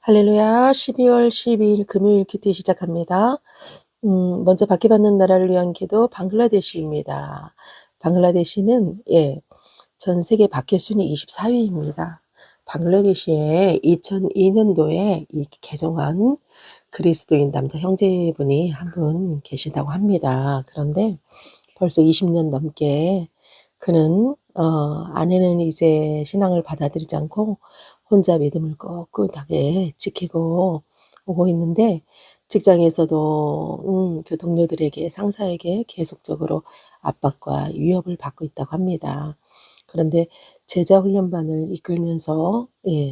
할렐루야. 12월 12일 금요일 큐티 시작합니다. 먼저 받기받는 나라를 위한 기도 방글라데시입니다. 방글라데시는 전 세계 박해 순위 24위입니다. 방글라데시에 2002년도에 개정한 그리스도인 남자 형제분이 한 분 계시다고 합니다. 그런데 벌써 20년 넘게 그는 아내는 이제 신앙을 받아들이지 않고 혼자 믿음을 꿋꿋하게 지키고 오고 있는데, 직장에서도 그 동료들에게, 상사에게 계속적으로 압박과 위협을 받고 있다고 합니다. 그런데 제자 훈련반을 이끌면서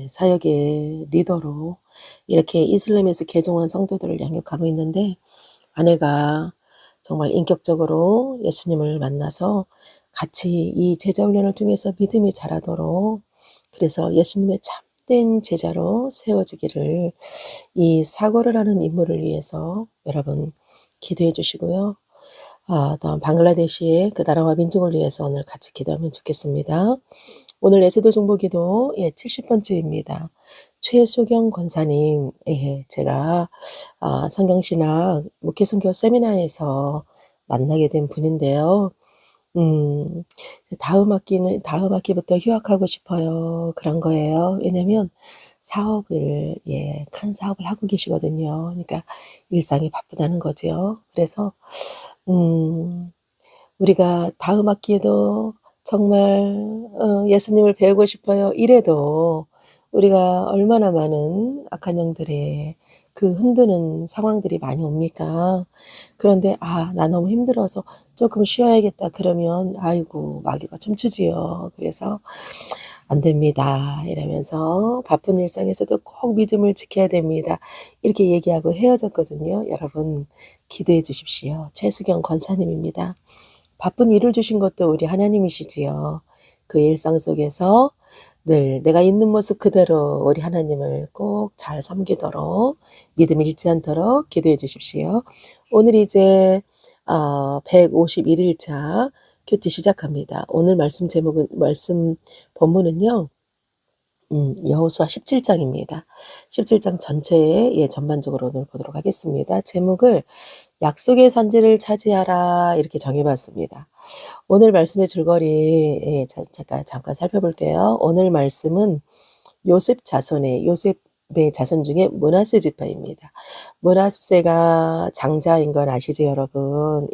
사역의 리더로 이렇게 이슬람에서 개종한 성도들을 양육하고 있는데, 아내가 정말 인격적으로 예수님을 만나서 같이 이 제자 훈련을 통해서 믿음이 자라도록, 그래서 예수님의 참된 제자로 세워지기를 이 사고를 하는 인물을 위해서 여러분 기도해 주시고요. 다음 방글라데시의 그 나라와 민족을 위해서 오늘 같이 기도하면 좋겠습니다. 오늘 예수도 중보기도 70번째입니다. 최수경 권사님, 제가 성경신학 목회선교 세미나에서 만나게 된 분인데요. 다음 학기부터 휴학하고 싶어요. 그런 거예요. 왜냐면 사업을, 큰 사업을 하고 계시거든요. 그러니까 일상이 바쁘다는 거죠. 그래서, 우리가 다음 학기에도 정말, 예수님을 배우고 싶어요. 이래도 우리가 얼마나 많은 악한 영들의 그 흔드는 상황들이 많이 옵니까? 그런데, 나 너무 힘들어서 조금 쉬어야겠다. 그러면, 아이고, 마귀가 춤추지요. 그래서, 안 됩니다. 이러면서 바쁜 일상에서도 꼭 믿음을 지켜야 됩니다. 이렇게 얘기하고 헤어졌거든요. 여러분, 기도해 주십시오. 최수경 권사님입니다. 바쁜 일을 주신 것도 우리 하나님이시지요. 그 일상 속에서 늘 내가 있는 모습 그대로 우리 하나님을 꼭 잘 섬기도록, 믿음 잃지 않도록 기도해 주십시오. 오늘 이제 151일차 큐티 시작합니다. 오늘 말씀 본문은요, 여호수아 17장입니다. 17장 전체에 전반적으로 오늘 보도록 하겠습니다. 제목을 약속의 산지를 차지하라 이렇게 정해봤습니다. 오늘 말씀의 줄거리 잠깐 살펴볼게요. 오늘 말씀은 요셉의 자손 중에 므낫세 지파입니다. 므낫세가 장자인 건 아시죠, 여러분?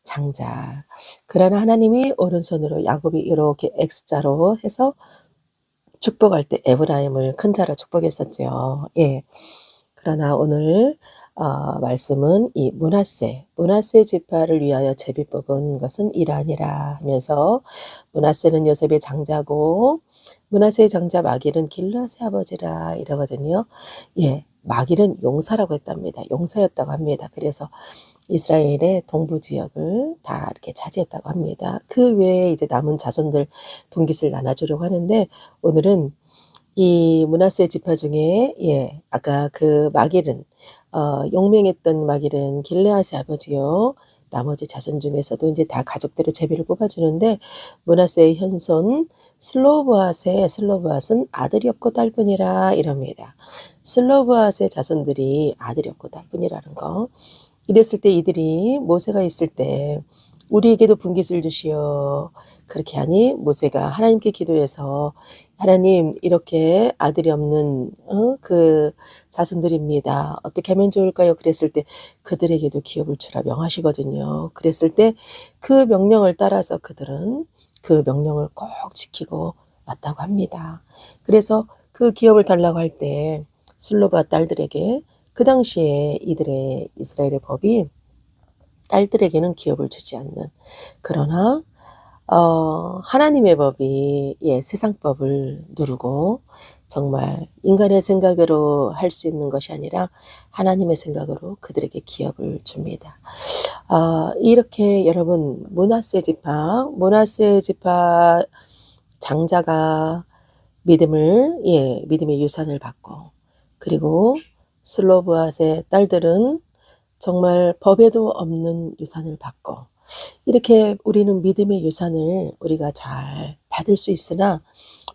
장자. 그러나 하나님이 오른손으로 야곱이 이렇게 X자로 해서 축복할 때 에브라임을 큰 자로 축복했었죠. 그러나 오늘 말씀은 이 므낫세 지파를 위하여 제비 뽑은 것은 이란이라 하면서, 므낫세는 요셉의 장자고 므낫세의 장자 마길은 길르앗의 아버지라 이러거든요. 마길은 용사라고 했답니다. 용사였다고 합니다. 그래서 이스라엘의 동부 지역을 다 이렇게 차지했다고 합니다. 그 외에 이제 남은 자손들 분깃을 나눠주려고 하는데, 오늘은 이 므낫세 지파 중에 아까 그 마길은 용맹했던 마길은 길르앗의 아버지요. 나머지 자손 중에서도 이제 다 가족대로 제비를 뽑아주는데, 므낫세의 현손 슬로브앗은 아들이 없고 딸뿐이라 이럽니다. 슬로브앗의 자손들이 아들이 없고 딸뿐이라는 거. 이랬을 때 이들이 모세가 있을 때 우리에게도 분깃을 주시어, 그렇게 하니 모세가 하나님께 기도해서, 하나님 이렇게 아들이 없는 그 자손들입니다. 어떻게 하면 좋을까요? 그랬을 때 그들에게도 기업을 주라 명하시거든요. 그랬을 때 그 명령을 따라서 그들은 그 명령을 꼭 지키고 왔다고 합니다. 그래서 그 기업을 달라고 할 때 슬로바 딸들에게, 그 당시에 이스라엘의 법이 딸들에게는 기업을 주지 않는, 그러나 하나님의 법이 세상법을 누르고 정말 인간의 생각으로 할 수 있는 것이 아니라 하나님의 생각으로 그들에게 기업을 줍니다. 이렇게 여러분, 므낫세 지파 장자가 믿음의 유산을 받고, 그리고 슬로브앗의 딸들은 정말 법에도 없는 유산을 받고, 이렇게 우리는 믿음의 유산을 우리가 잘 받을 수 있으나,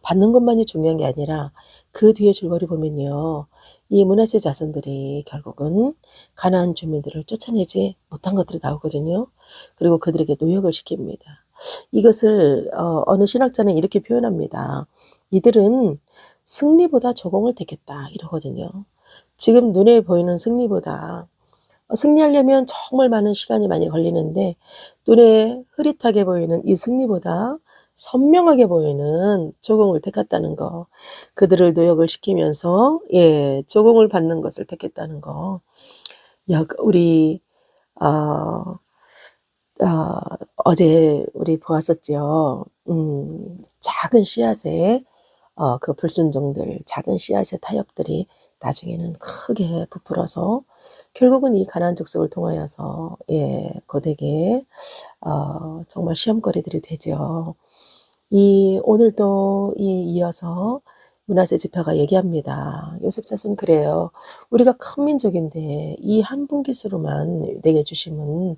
받는 것만이 중요한 게 아니라 그 뒤에 줄거리 보면요. 이 므낫세 자손들이 결국은 가나안 주민들을 쫓아내지 못한 것들이 나오거든요. 그리고 그들에게 노역을 시킵니다. 이것을 어느 신학자는 이렇게 표현합니다. 이들은 승리보다 조공을 택했다 이러거든요. 지금 눈에 보이는 승리보다 승리하려면 정말 많은 시간이 많이 걸리는데 눈에 흐릿하게 보이는 이 승리보다 선명하게 보이는 조공을 택했다는 거. 그들을 노역을 시키면서 조공을 받는 것을 택했다는 거. 우리 어제 우리 보았었죠. 작은 씨앗의 그 불순종들, 작은 씨앗의 타협들이 나중에는 크게 부풀어서 결국은 이 가나안 족속을 통하여서 고되게 정말 시험거리들이 되죠. 오늘도 이어서 므낫세 지파가 얘기합니다. 요셉 자손 그래요. 우리가 큰 민족인데 이 한 분깃으로만 내게 주심은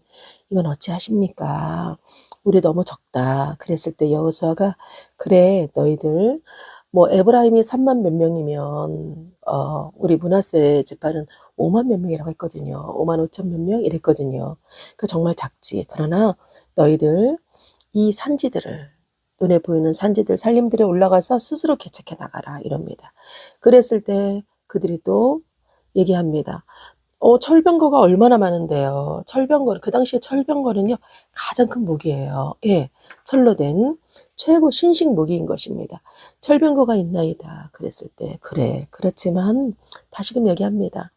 이건 어찌하십니까? 우리 너무 적다. 그랬을 때 여호수아가 그래 너희들 뭐 에브라임이 3만 몇 명이면 우리 므낫세 지파는 5만 몇 명이라고 했거든요. 5만 5천 몇 명 이랬거든요. 그 정말 작지. 그러나 너희들 이 산지들을 눈에 보이는 산지들 산림들에 올라가서 스스로 개척해 나가라 이럽니다. 그랬을 때 그들이 또 얘기합니다. 철병거가 얼마나 많은데요. 철병거, 그 당시에 철병거는요 가장 큰 무기예요. 철로 된 최고 신식 무기인 것입니다. 철병거가 있나이다. 그랬을 때 그래 그렇지만 다시금 얘기합니다.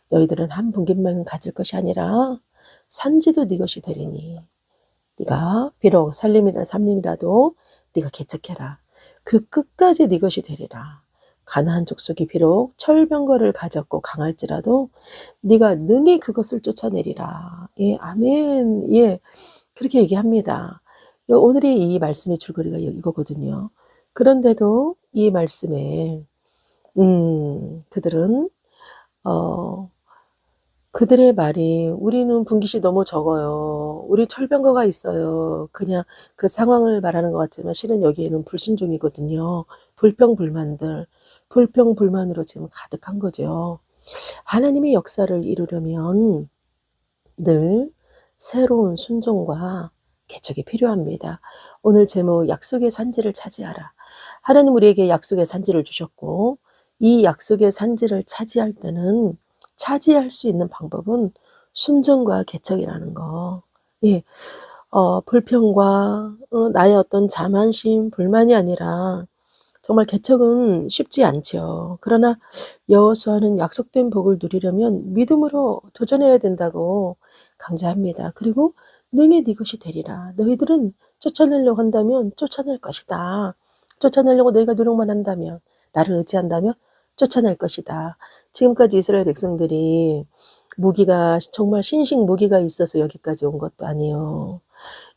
너희들은 한 분깃만 가질 것이 아니라 산지도 네 것이 되리니 네가 비록 산림이라도 네가 개척해라. 그 끝까지 네 것이 되리라. 가나안 족속이 비록 철병거를 가졌고 강할지라도 네가 능히 그것을 쫓아내리라. 아멘. 그렇게 얘기합니다. 오늘의 이 말씀의 줄거리가 이거거든요. 그런데도 이 말씀에 그들은 그들의 말이 우리는 분깃이 너무 적어요. 우리 철병거가 있어요. 그냥 그 상황을 말하는 것 같지만 실은 여기에는 불순종이거든요. 불평불만으로 지금 가득한 거죠. 하나님의 역사를 이루려면 늘 새로운 순종과 개척이 필요합니다. 오늘 제목 약속의 산지를 차지하라. 하나님 우리에게 약속의 산지를 주셨고 이 약속의 산지를 차지할 때는 차지할 수 있는 방법은 순종과 개척이라는 거. 불평과 나의 어떤 자만심, 불만이 아니라 정말 개척은 쉽지 않죠. 그러나 여호수아는 약속된 복을 누리려면 믿음으로 도전해야 된다고 강조합니다. 그리고 능히 네 것이 되리라. 너희들은 쫓아내려고 한다면 쫓아낼 것이다. 쫓아내려고 너희가 노력만 한다면, 나를 의지한다면 쫓아낼 것이다. 지금까지 이스라엘 백성들이 무기가 정말 신식 무기가 있어서 여기까지 온 것도 아니에요.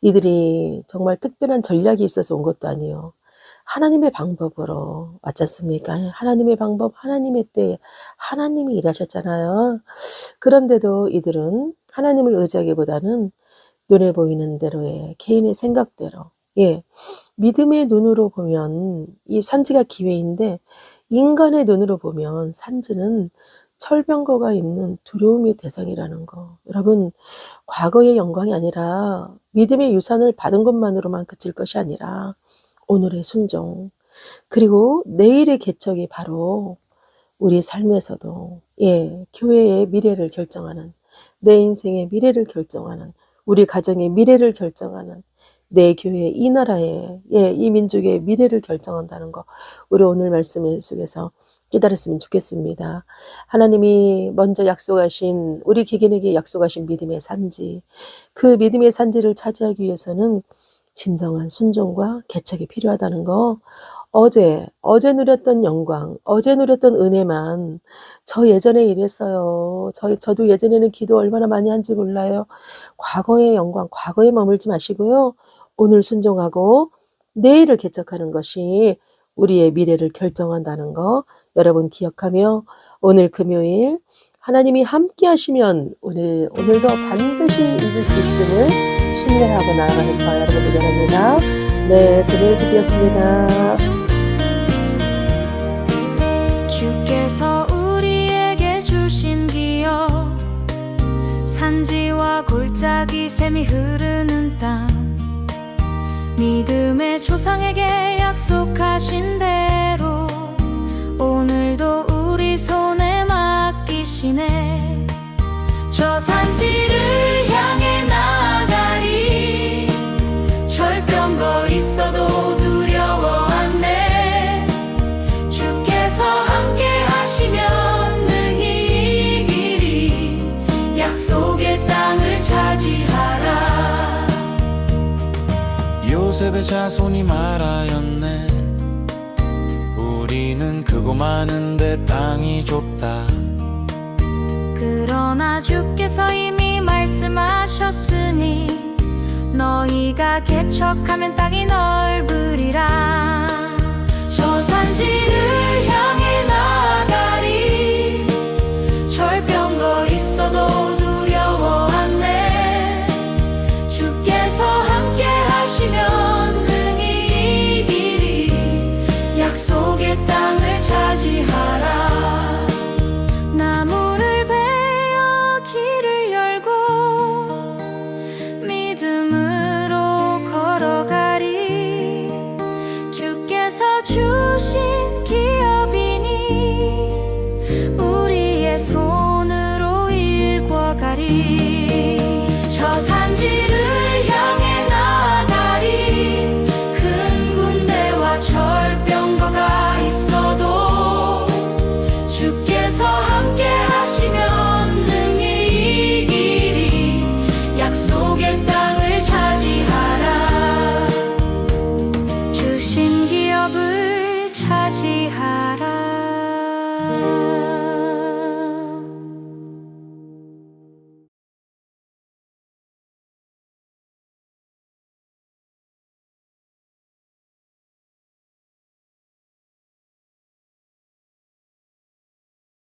이들이 정말 특별한 전략이 있어서 온 것도 아니에요. 하나님의 방법으로 왔지 않습니까? 하나님의 방법, 하나님의 때에 하나님이 일하셨잖아요. 그런데도 이들은 하나님을 의지하기보다는 눈에 보이는 대로의 개인의 생각대로 믿음의 눈으로 보면 이 산지가 기회인데 인간의 눈으로 보면 산지는 철병거가 있는 두려움의 대상이라는 거. 여러분 과거의 영광이 아니라 믿음의 유산을 받은 것만으로만 그칠 것이 아니라 오늘의 순종 그리고 내일의 개척이 바로 우리 삶에서도 교회의 미래를 결정하는 내 인생의 미래를 결정하는 우리 가정의 미래를 결정하는 내 교회 이 나라의 이 민족의 미래를 결정한다는 거 우리 오늘 말씀 속에서 깨달았으면 좋겠습니다. 하나님이 먼저 약속하신 우리 개개인에게 약속하신 믿음의 산지 그 믿음의 산지를 차지하기 위해서는 진정한 순종과 개척이 필요하다는 거 어제 누렸던 영광 어제 누렸던 은혜만 저 예전에 이랬어요. 저도 예전에는 기도 얼마나 많이 한지 몰라요. 과거의 영광 과거에 머물지 마시고요. 오늘 순종하고 내일을 개척하는 것이 우리의 미래를 결정한다는 거 여러분 기억하며 오늘 금요일 하나님이 함께 하시면 오늘도 반드시 이길 수 있음을 신뢰하고 나아가는 저와 여러분 되게 바랍니다. 네, 금요일 기도였습니다. 산지와 골짜기 샘이 흐르는 땅, 믿음의 조상에게 약속하신 대로 오늘도 우리 손에 맡기시네. 저 산지를 향해 나가리. 절병거 있어도 두려워 않네. 주께서 함께 하시면 능히 이기리. 약속의 땅을 차지하라. 요셉의 자손이 말하였네. 우리는 크고 많은데 땅이 좁다. 그러나 주께서 이미 말씀하셨으니 너희가 개척하면 땅이 넓으리라. 저 산지를 향해 나가리. 절병거 있어도 두려워 않네. 주께서 함께 하시면 능히 이기리. 약속의 땅을 차지하라. 나무를 베어 길을 열고 믿음으로 걸어가리. 주께서 주신 기업이니 우리의 손으로 일궈가리. 저 산지를 향해 나가리. 큰 군대와 절병거가 있어도 주께서 함께 하시면